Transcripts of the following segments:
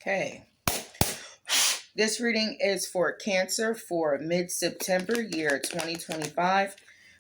Okay. This reading is for Cancer for mid-September, year 2025.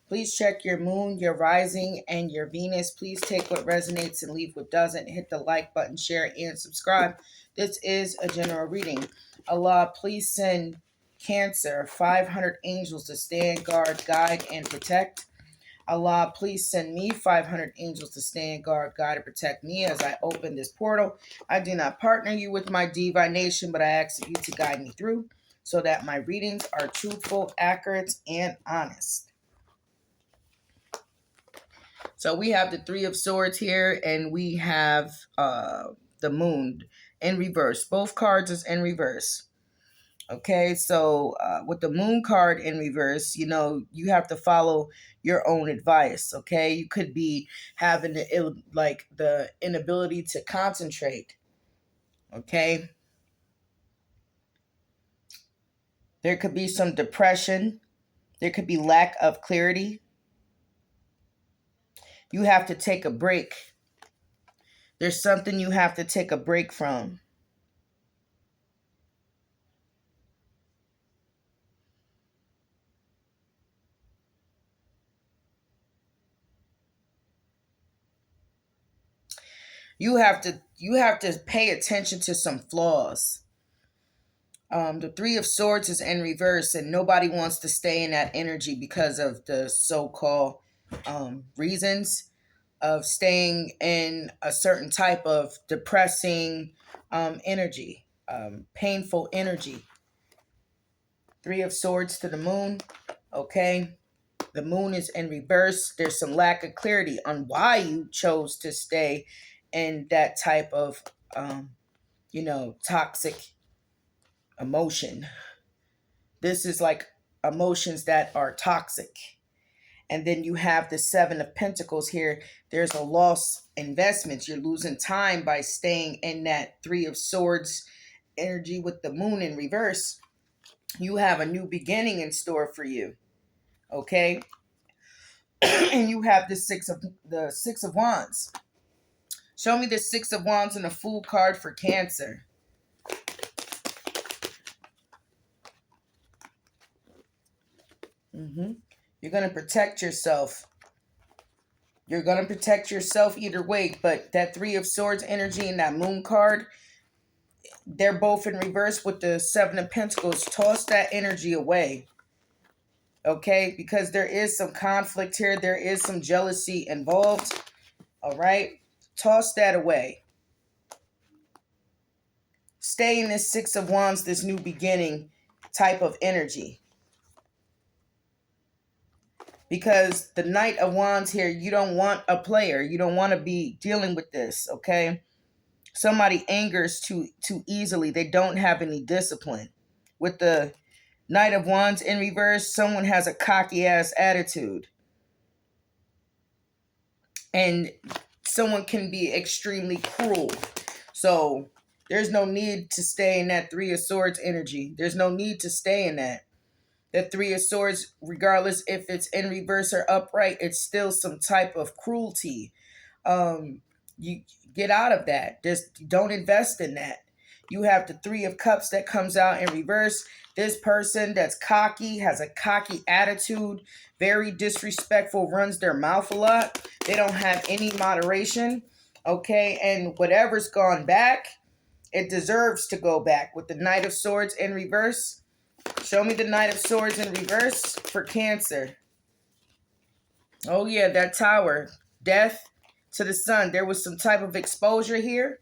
Please check your moon, your rising, and your Venus. Please take what resonates and leave what doesn't. Hit the like button, share, and subscribe. This is a general reading. Allah, please send Cancer 500 angels to stand guard, guide, and protect. Allah, please send me 500 angels to stand guard, guide, and protect me as I open this portal. I do not partner you with my divination, but I ask you to guide me through so that my readings are truthful, accurate, and honest. So we have the Three of Swords here, and we have the Moon in reverse. Both cards is in reverse. Okay, so with the Moon card in reverse, you have to follow your own advice. Okay, you could be having the inability to concentrate. Okay, there could be some depression. There could be lack of clarity. You have to take a break. There's something you have to take a break from. You have to pay attention to some flaws. The Three of Swords is in reverse, and nobody wants to stay in that energy because of the so-called reasons of staying in a certain type of depressing energy, painful energy. Three of Swords to the Moon. Okay. The Moon is in reverse. There's some lack of clarity on why you chose to stay in that type of, toxic emotion. This is like emotions that are toxic. And then you have the Seven of Pentacles here. There's a loss investments. You're losing time by staying in that Three of Swords energy with the Moon in reverse. You have a new beginning in store for you. Okay? And you have the Six of Wands. Show me the Six of Wands and the Fool card for Cancer. You're going to protect yourself. You're going to protect yourself either way. But that Three of Swords energy and that Moon card, they're both in reverse with the Seven of Pentacles. Toss that energy away. Okay? Because there is some conflict here. There is some jealousy involved. All right? Toss that away. Stay in this Six of Wands, this new beginning type of energy. Because the Knight of Wands here, you don't want a player. You don't want to be dealing with this, okay? Somebody angers too easily. They don't have any discipline. With the Knight of Wands in reverse, someone has a cocky-ass attitude. And someone can be extremely cruel. So there's no need to stay in that Three of Swords energy. There's no need to stay in that. The Three of Swords, regardless if it's in reverse or upright, it's still some type of cruelty. You get out of that. Just don't invest in that. You have the Three of Cups that comes out in reverse. This person that's cocky, has a cocky attitude, very disrespectful, runs their mouth a lot. They don't have any moderation. Okay, and whatever's gone back, it deserves to go back. With the Knight of Swords in reverse, show me the Knight of Swords in reverse for Cancer. Oh, yeah, that Tower. Death to the Sun. There was some type of exposure here.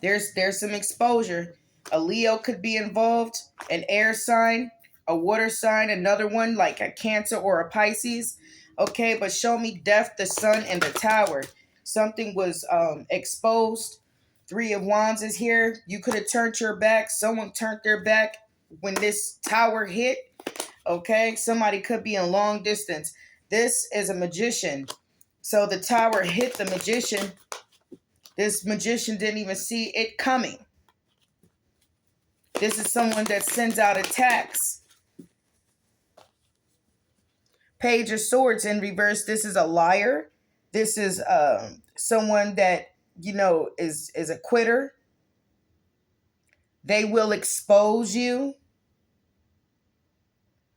There's some exposure. A Leo could be involved, an air sign, a water sign, another one like a Cancer or a Pisces. Okay, but show me Death, the Sun, and the Tower. Something was exposed. Three of Wands is here. You could have turned your back. Someone turned their back when this tower hit. Okay, somebody could be in long distance. This is a magician. So the tower hit the magician. This magician didn't even see it coming. This is someone that sends out attacks. Page of Swords in reverse. This is a liar. This is someone that is a quitter. They will expose you.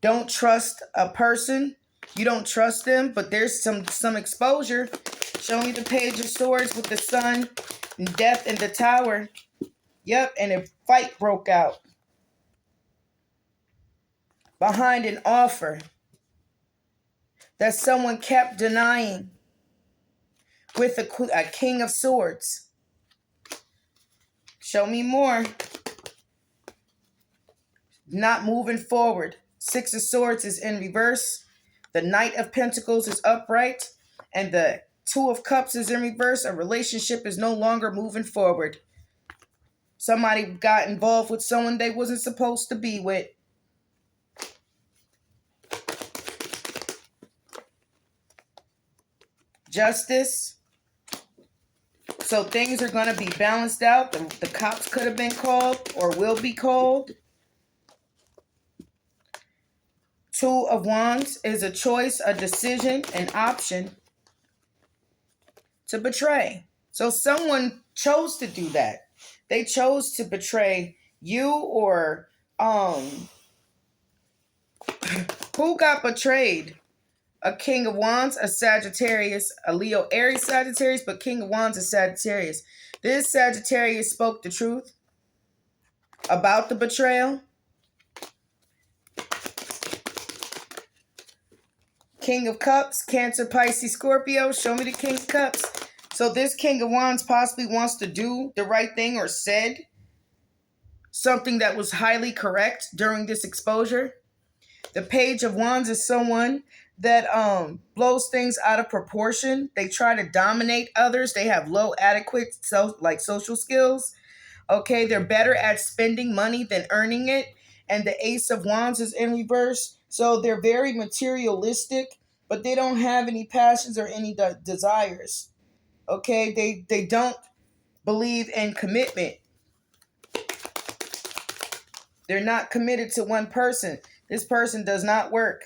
Don't trust a person. You don't trust them, but there's some exposure. Show me the Page of Swords with the Sun and Death in the Tower. Yep, and a fight broke out behind an offer that someone kept denying with a King of Swords. Show me more. Not moving forward. Six of Swords is in reverse. The Knight of Pentacles is upright. And the Two of Cups is in reverse. A relationship is no longer moving forward. Somebody got involved with someone they wasn't supposed to be with. Justice. So things are going to be balanced out. The cops could have been called or will be called. Two of Wands is a choice, a decision, an option to betray. So someone chose to do that. They chose to betray you, or who got betrayed? A King of Wands, a Sagittarius, a Leo, Aries, Sagittarius, but King of Wands is Sagittarius. This Sagittarius spoke the truth about the betrayal. King of Cups, Cancer, Pisces, Scorpio. Show me the King of Cups. So this King of Wands possibly wants to do the right thing or said something that was highly correct during this exposure. The Page of Wands is someone that blows things out of proportion. They try to dominate others. They have low adequate social skills. Okay, they're better at spending money than earning it. And the Ace of Wands is in reverse. So they're very materialistic, but they don't have any passions or any desires. Okay, they don't believe in commitment. They're not committed to one person. This person does not work.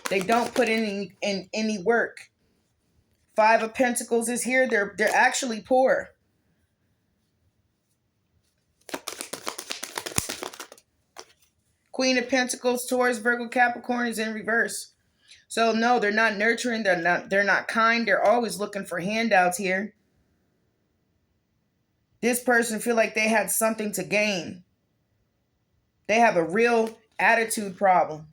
They don't put in any work. Five of Pentacles is here. They're actually poor. Queen of Pentacles, Taurus, Virgo, Capricorn is in reverse. So no, they're not nurturing. They're not kind. They're always looking for handouts here. This person feel like they had something to gain. They have a real attitude problem.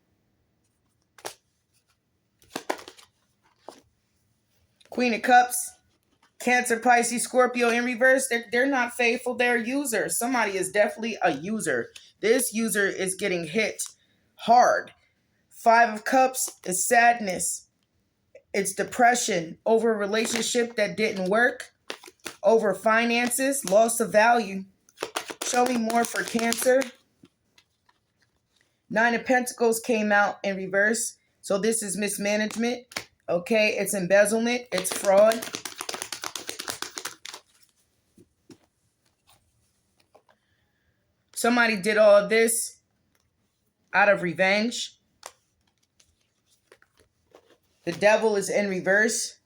Queen of Cups, Cancer, Pisces, Scorpio in reverse. They're not faithful. They're users. Somebody is definitely a user. This user is getting hit hard. Five of Cups is sadness. It's depression over a relationship that didn't work, over finances, loss of value. Show me more for Cancer. Nine of Pentacles came out in reverse. So this is mismanagement. Okay, it's embezzlement. It's fraud. Somebody did all of this out of revenge. The Devil is in reverse.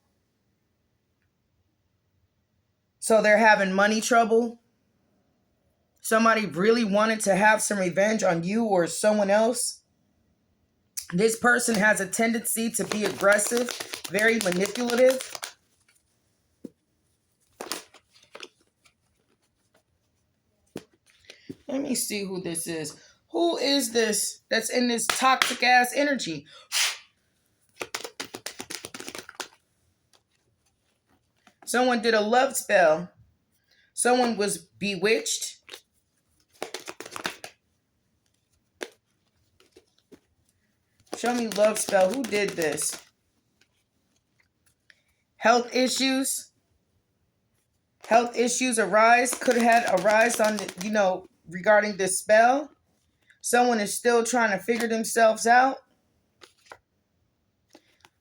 So they're having money trouble. Somebody really wanted to have some revenge on you or someone else. This person has a tendency to be aggressive, very manipulative. Let me see who this is. Who is this that's in this toxic ass energy? Someone did a love spell. Someone was bewitched. Show me love spell. Who did this? Health issues. Health issues arise. Could have arise on, regarding this spell. Someone is still trying to figure themselves out.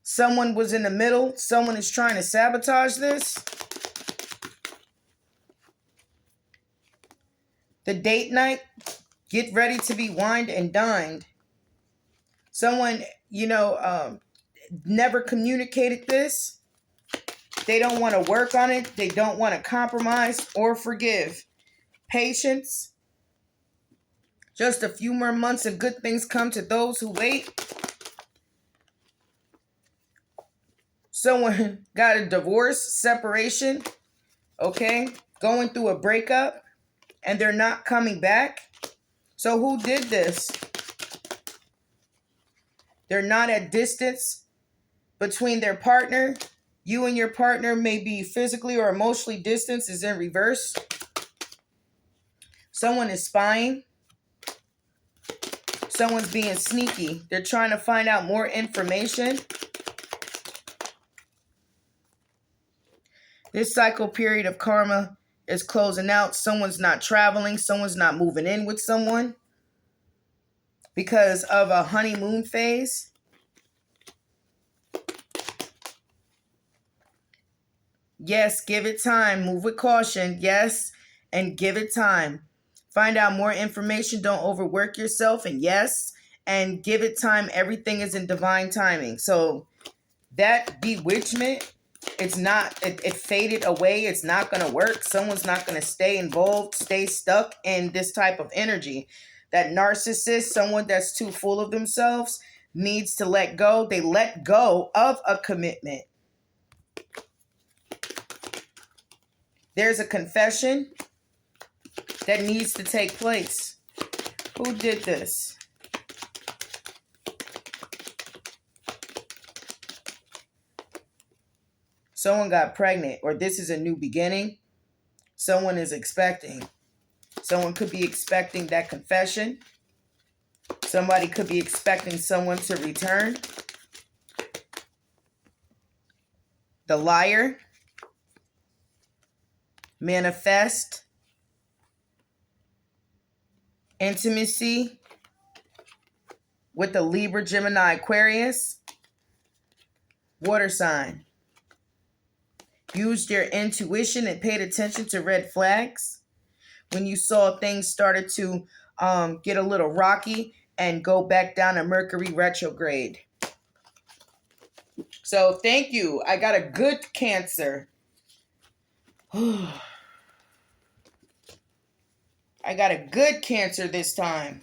Someone was in the middle. Someone is trying to sabotage this. The date night. Get ready to be wined and dined. Someone, never communicated this. They don't want to work on it. They don't want to compromise or forgive. Patience. Just a few more months and good things come to those who wait. Someone got a divorce, separation, okay? Going through a breakup, and they're not coming back. So who did this? They're not at distance between their partner. You and your partner may be physically or emotionally distanced, is in reverse. Someone is spying. Someone's being sneaky. They're trying to find out more information. This cycle period of karma is closing out. Someone's not traveling. Someone's not moving in with someone because of a honeymoon phase. Yes, give it time. Move with caution. Yes, and give it time. Find out more information. Don't overwork yourself. And yes, and give it time. Everything is in divine timing. So that bewitchment, it's not, it faded away. It's not going to work. Someone's not going to stay involved, stay stuck in this type of energy. That narcissist, someone that's too full of themselves, needs to let go. They let go of a commitment. There's a confession that needs to take place. Who did this? Someone got pregnant, or this is a new beginning. Someone is expecting. Someone could be expecting that confession. Somebody could be expecting someone to return. The liar. Manifest. Intimacy with the Libra, Gemini, Aquarius. Water sign. Used your intuition and paid attention to red flags when you saw things started to get a little rocky and go back down to Mercury retrograde. So thank you. I got a good Cancer. I got a good Cancer this time.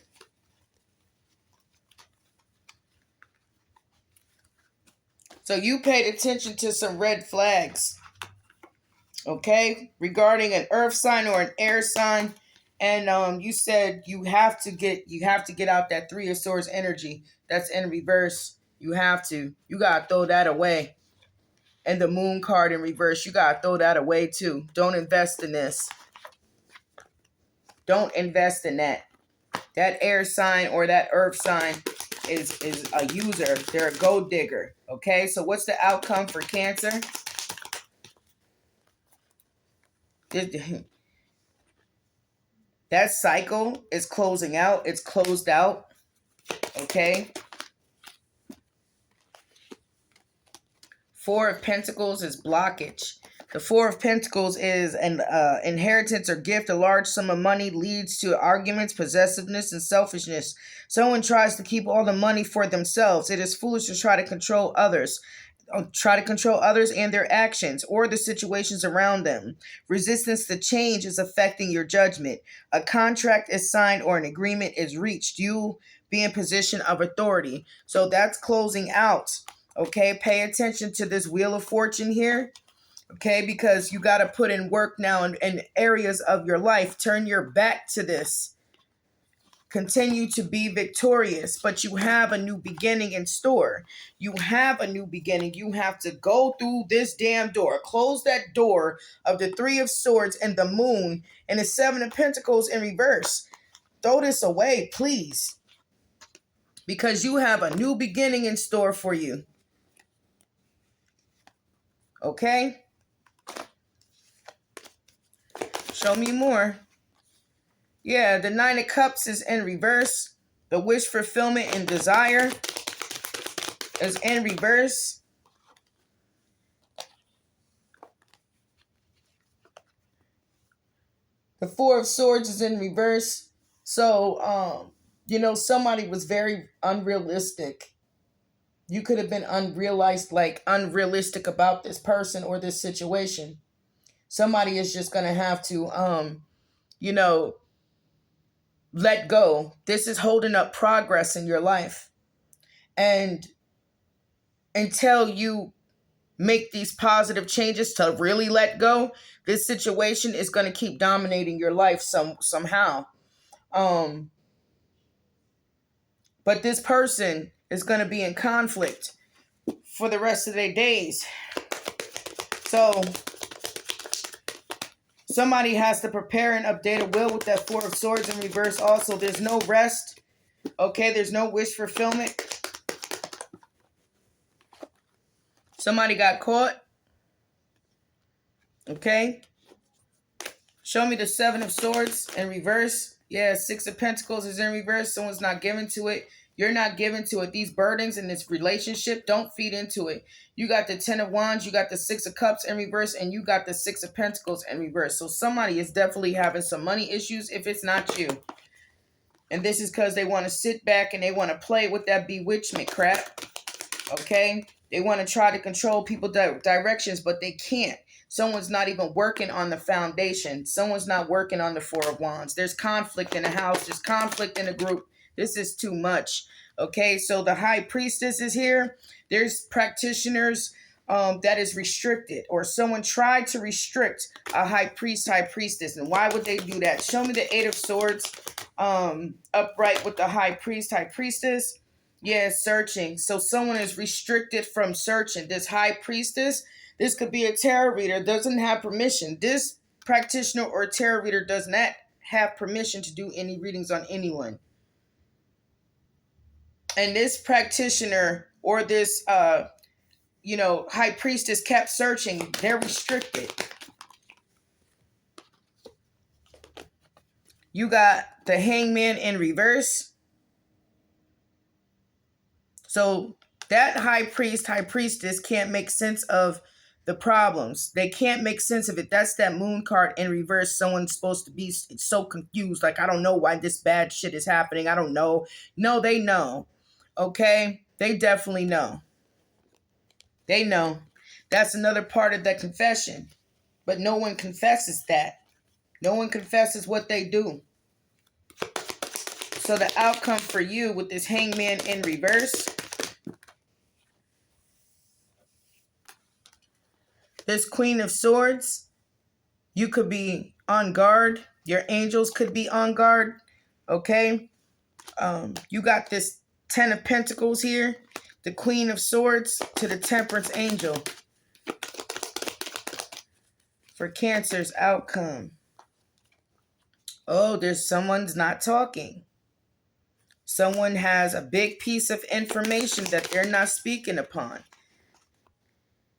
So you paid attention to some red flags. Okay, regarding an earth sign or an air sign, and you said you have to get out that Three of Swords energy that's in reverse. You gotta throw that away. And the Moon card in reverse, you gotta throw that away too. Don't invest in this. Don't invest in that. That air sign or that earth sign is a user. They're a gold digger. Okay, so what's the outcome for Cancer? That cycle is closing out. It's closed out. Okay. Four of Pentacles is blockage. The Four of Pentacles is an inheritance or gift. A large sum of money leads to arguments, possessiveness, and selfishness. Someone tries to keep all the money for themselves. It is foolish to try to control others. And their actions or the situations around them. Resistance to change is affecting your judgment. A contract is signed or an agreement is reached. You be in position of authority. So that's closing out. Okay, pay attention to this Wheel of Fortune here. Okay, because you got to put in work now in areas of your life. Turn your back to this. Continue to be victorious, but you have a new beginning in store. You have a new beginning. You have to go through this damn door. Close that door of the Three of Swords and the Moon and the Seven of Pentacles in reverse. Throw this away, please. Because you have a new beginning in store for you. Okay? Show me more. Yeah, the Nine of Cups is in reverse. The wish fulfillment and desire is in reverse. The Four of Swords is in reverse. So, somebody was very unrealistic. You could have been unrealized, like unrealistic about this person or this situation. Somebody is just gonna have to, you know, let go. This is holding up progress in your life. And until you make these positive changes to really let go, this situation is going to keep dominating your life somehow. Um, but this person is going to be in conflict for the rest of their days. So somebody has to prepare and update a will with that Four of Swords in reverse. Also, there's no rest. Okay, there's no wish fulfillment. Somebody got caught. Okay. Show me the Seven of Swords in reverse. Yeah, Six of Pentacles is in reverse. Someone's not given to it. You're not given to it. These burdens in this relationship, don't feed into it. You got the Ten of Wands, you got the Six of Cups in reverse, and you got the Six of Pentacles in reverse. So somebody is definitely having some money issues if it's not you. And this is because they want to sit back and they want to play with that bewitchment crap. Okay? They want to try to control people's directions, but they can't. Someone's not even working on the foundation. Someone's not working on the Four of Wands. There's conflict in the house. There's conflict in the group. This is too much. Okay, so the High Priestess is here. There's practitioners that is restricted, or someone tried to restrict a High Priest, High Priestess. And why would they do that? Show me the Eight of Swords upright with the High Priest, High Priestess. Yeah, searching. So someone is restricted from searching. This High Priestess, this could be a tarot reader, doesn't have permission. This practitioner or tarot reader does not have permission to do any readings on anyone. And this practitioner or this, High Priestess kept searching. They're restricted. You got the Hangman in reverse. So that High Priest, High Priestess can't make sense of the problems. They can't make sense of it. That's that Moon card in reverse. Someone's supposed to be so confused. Like, I don't know why this bad shit is happening. I don't know. No, they know. Okay? They definitely know. They know. That's another part of that confession. But no one confesses that. No one confesses what they do. So the outcome for you with this Hangman in reverse, this Queen of Swords, you could be on guard. Your angels could be on guard. Okay? You got this Ten of Pentacles here. The Queen of Swords to the Temperance Angel. For Cancer's outcome. Oh, there's someone's not talking. Someone has a big piece of information that they're not speaking upon.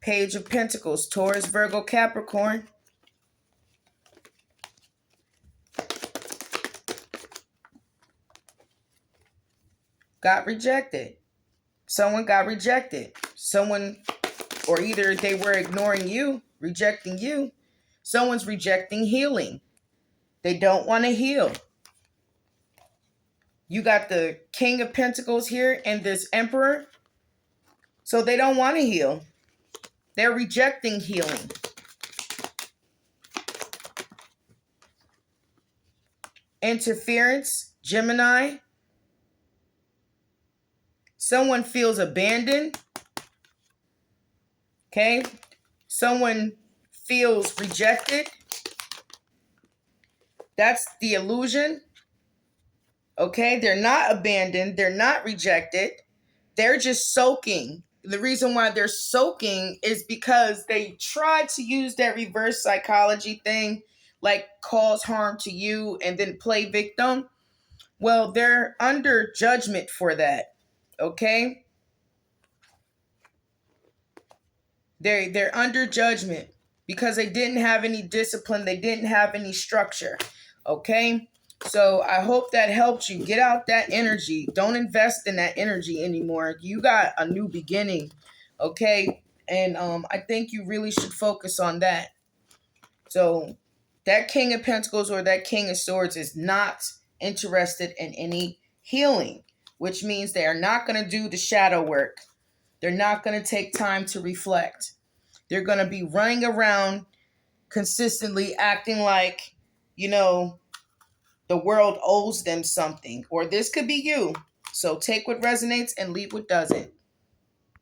Page of Pentacles, Taurus, Virgo, Capricorn. Got rejected. Someone got rejected. Someone, or either they were ignoring you, rejecting you. Someone's rejecting healing. They don't want to heal. You got the King of Pentacles here and this Emperor. So they don't want to heal. They're rejecting healing. Interference, Gemini. Someone feels abandoned. Okay. Someone feels rejected. That's the illusion. Okay. They're not abandoned. They're not rejected. They're just soaking. The reason why they're soaking is because they tried to use that reverse psychology thing, like cause harm to you and then play victim. Well, they're under judgment for that. Okay? They're under judgment because they didn't have any discipline. They didn't have any structure. Okay? So I hope that helped you. Get out that energy. Don't invest in that energy anymore. You got a new beginning. Okay? And I think you really should focus on that. So that King of Pentacles or that King of Swords is not interested in any healing, which means they are not going to do the shadow work. They're not going to take time to reflect. They're going to be running around consistently acting like, you know, the world owes them something. Or this could be you. So take what resonates and leave what doesn't.